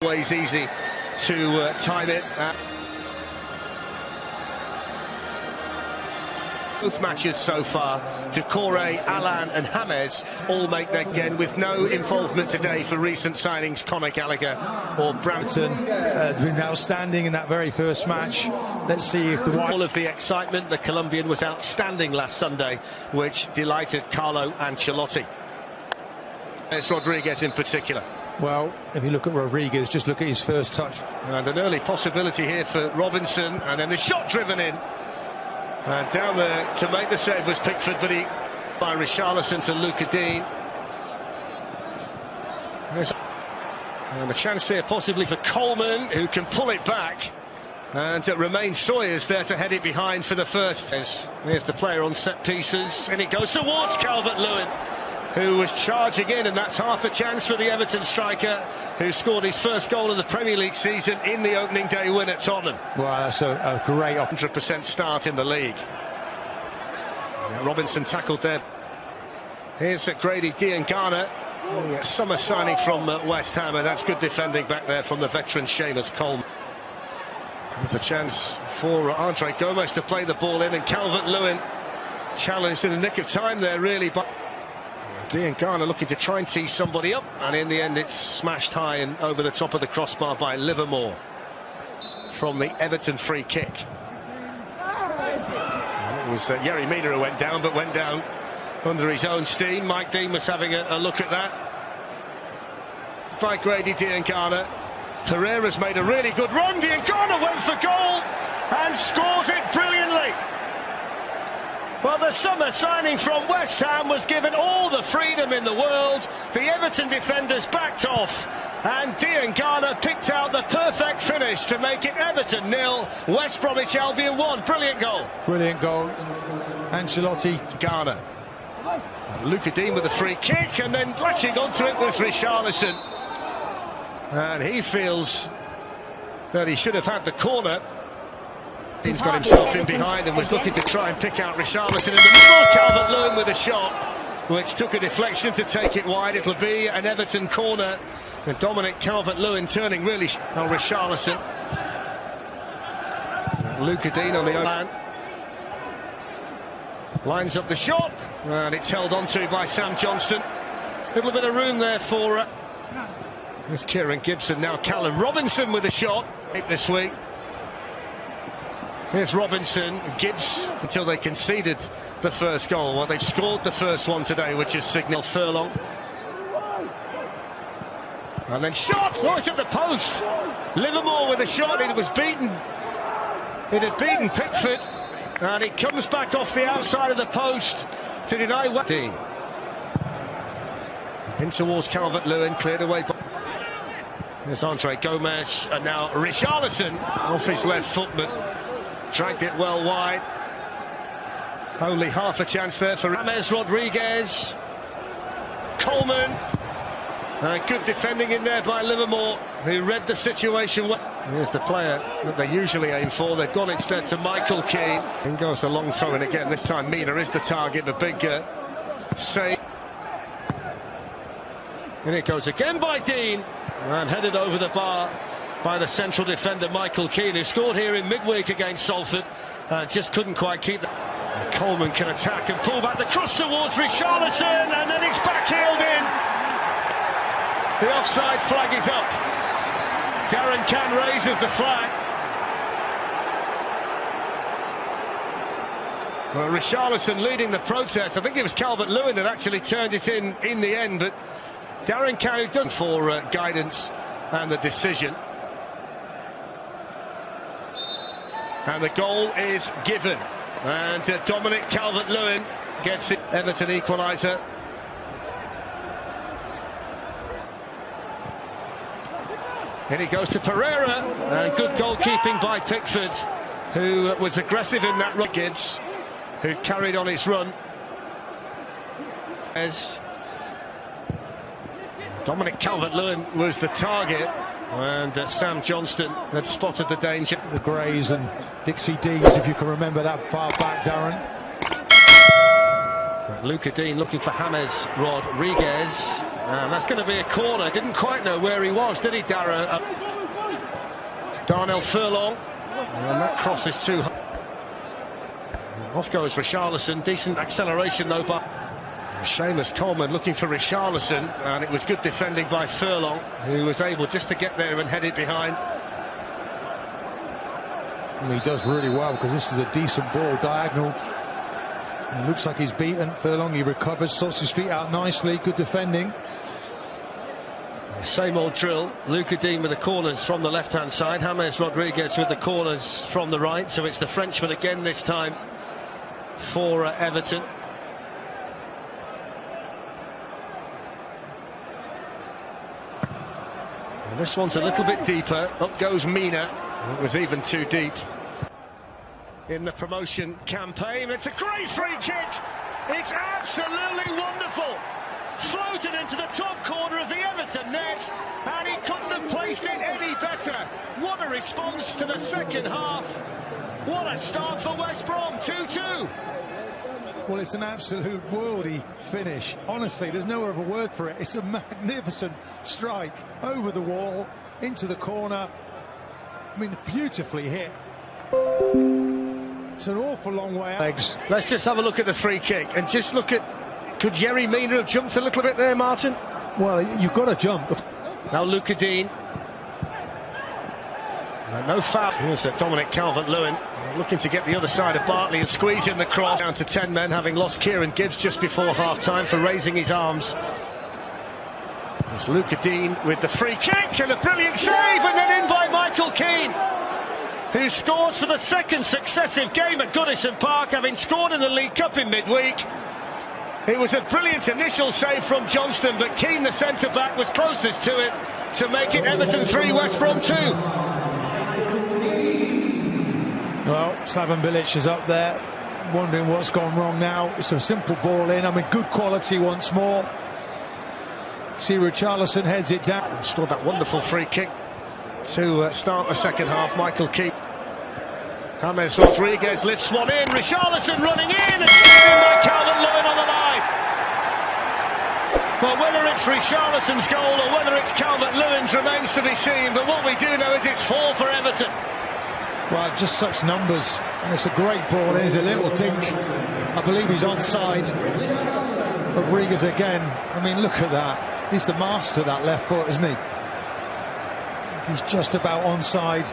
Always easy to time it. Both matches so far, Decore, Alan and James all make their again with no involvement today for recent signings. Conor Gallagher or Brampton been outstanding in that very first match. Let's see if the all of the excitement. The Colombian was outstanding last Sunday, which delighted Carlo Ancelotti. It's Rodriguez in particular. Well, if you look at Rodriguez, just look at his first touch. And an early possibility here for Robinson, and then the shot driven in. And down there to make the save was Pickford, but he by Richarlison to Luca Dean. And a chance here possibly for Coleman, who can pull it back. And Romain Sawyer's there to head it behind for the first. Here's the player on set pieces, and it goes towards Calvert-Lewin, who was charging in, and that's half a chance for the Everton striker, who scored his first goal of the Premier League season in the opening day win at Tottenham. Well, that's a great 100% start in the league. Robinson tackled there. Here's Grady Diangana, summer signing from West Ham, and that's good defending back there from the veteran Seamus Coleman. There's a chance for Andre Gomez to play the ball in, and Calvert-Lewin challenged in the nick of time there, really. But Diangana looking to try and tee somebody up, and in the end it's smashed high and over the top of the crossbar by Livermore from the Everton free kick. It was Yerry Mina who went down, but went down under his own steam. Mike Dean was having a look at that. By Grady Diangana. Pereira's made a really good run. Diangana went for goal and scores it brilliantly. Well, the summer signing from West Ham was given all the freedom in the world. The Everton defenders backed off, and Diangana picked out the perfect finish to make it Everton 0, West Bromwich Albion 1. Brilliant goal. Brilliant goal. Ancelotti. Garner. Luca Dean with a free kick, and then latching onto it was Richarlison. And he feels that he should have had the corner. He's got himself in behind and was looking to try and pick out Richarlison in the middle. Calvert-Lewin with a shot, which took a deflection to take it wide. It'll be an Everton corner. And Dominic Calvert-Lewin turning really on Richarlison. Luca Dean on the other line. Lines up the shot, and it's held onto by Sam Johnston. Little bit of room there for there's Kieran Gibson, now Callum Robinson with a shot this week. Here's Robinson, Gibbs, until they conceded the first goal. Well, they've scored the first one today, which is Signal Furlong. And then shot! Oh, it's at the post. Livermore with a shot. It was beaten. It had beaten Pickford. And it comes back off the outside of the post to deny Dean. In towards Calvert-Lewin, cleared away. There's Andre Gomez, and now Richarlison off his left foot, but dragged it well wide. Only half a chance there for James Rodriguez. Coleman. Good defending in there by Livermore, who read the situation well. Here's the player that they usually aim for. They've gone instead to Michael Keane. In goes the long throw in again. This time Mina is the target. The big save. And it goes again by Dean. And headed over the bar by the central defender Michael Keane, who scored here in midweek against Salford. Just couldn't quite keep that. Coleman can attack and pull back the cross towards Richarlison, and then it's backheeled in. The offside flag is up. Darren Can raises the flag. Well, Richarlison leading the protest. I think it was Calvert-Lewin that actually turned it in the end, but Darren Can done for guidance and the decision. And the goal is given. And Dominic Calvert-Lewin gets it. Everton equaliser. And he goes to Pereira. And good goalkeeping by Pickford, who was aggressive in that run. Gibbs, who carried on his run. As Dominic Calvert-Lewin was the target, and Sam Johnston had spotted the danger. The Greys and Dixie Dees, if you can remember that far back, Darren. Luca Dean looking for James Rodriguez, and that's going to be a corner. Didn't quite know where he was, did he, Darragh? Darnell Furlong, and that cross is too high. Off goes Richarlison, decent acceleration though, but Seamus Coleman looking for Richarlison, and it was good defending by Furlong, who was able just to get there and head it behind. Well, he does really well, because this is a decent ball, diagonal. It looks like he's beaten. Furlong, he recovers, sorts his feet out nicely, good defending. Same old drill. Luca Dean with the corners from the left-hand side, James Rodriguez with the corners from the right, so it's the Frenchman again this time for Everton. And this one's a little bit deeper. Up goes Mina. It was even too deep in the promotion campaign. It's a great free kick. It's absolutely wonderful. Floated into the top corner of the Everton net, and he couldn't have placed it any better. What a response to the second half. What a start for West Brom, 2-2. Well, it's an absolute worldy finish. Honestly, there's no other word for it. It's a magnificent strike over the wall, into the corner. I mean, beautifully hit. It's an awful long way out. Let's just have a look at the free kick and just look at, could Yerry Mina have jumped a little bit there, Martin? Well, you've got to jump. Now Luca Dean. No foul. Here's Dominic Calvert-Lewin looking to get the other side of Bartley and squeeze in the cross. Down to 10 men, having lost Kieran Gibbs just before half-time for raising his arms. It's Luca Dean with the free kick and a brilliant save, and then in by Michael Keane, who scores for the second successive game at Goodison Park, having scored in the League Cup in midweek. It was a brilliant initial save from Johnston, but Keane, the centre-back, was closest to it to make it Everton 3, West Brom 2. Well, Slaven Bilic is up there, wondering what's gone wrong now. It's a simple ball in. I mean, good quality once more. See, Richarlison heads it down. Scored that wonderful free kick to start the second half. Michael Keane. James Rodriguez lifts one in. Richarlison running in and saved by Calvert-Lewin on the line. Well, whether it's Richarlison's goal or whether it's Calvert-Lewin's remains to be seen, but what we do know is it's 4 for Everton. Well, just such numbers, and it's a great ball. There's a little dink. I believe he's onside. Rodriguez again. I mean, look at that. He's the master of that left foot, isn't he? He's just about onside.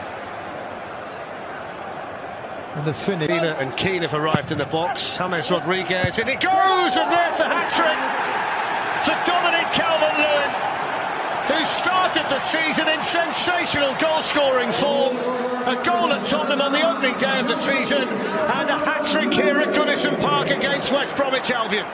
And the finish. Mina and Keane have arrived in the box. James Rodriguez, and it goes, and there's the hat-trick for Dominic Calvert-Lewin, who started the season in sensational goal-scoring form. A goal at Tottenham on the opening day of the season, and a hat-trick here at Goodison Park against West Bromwich Albion.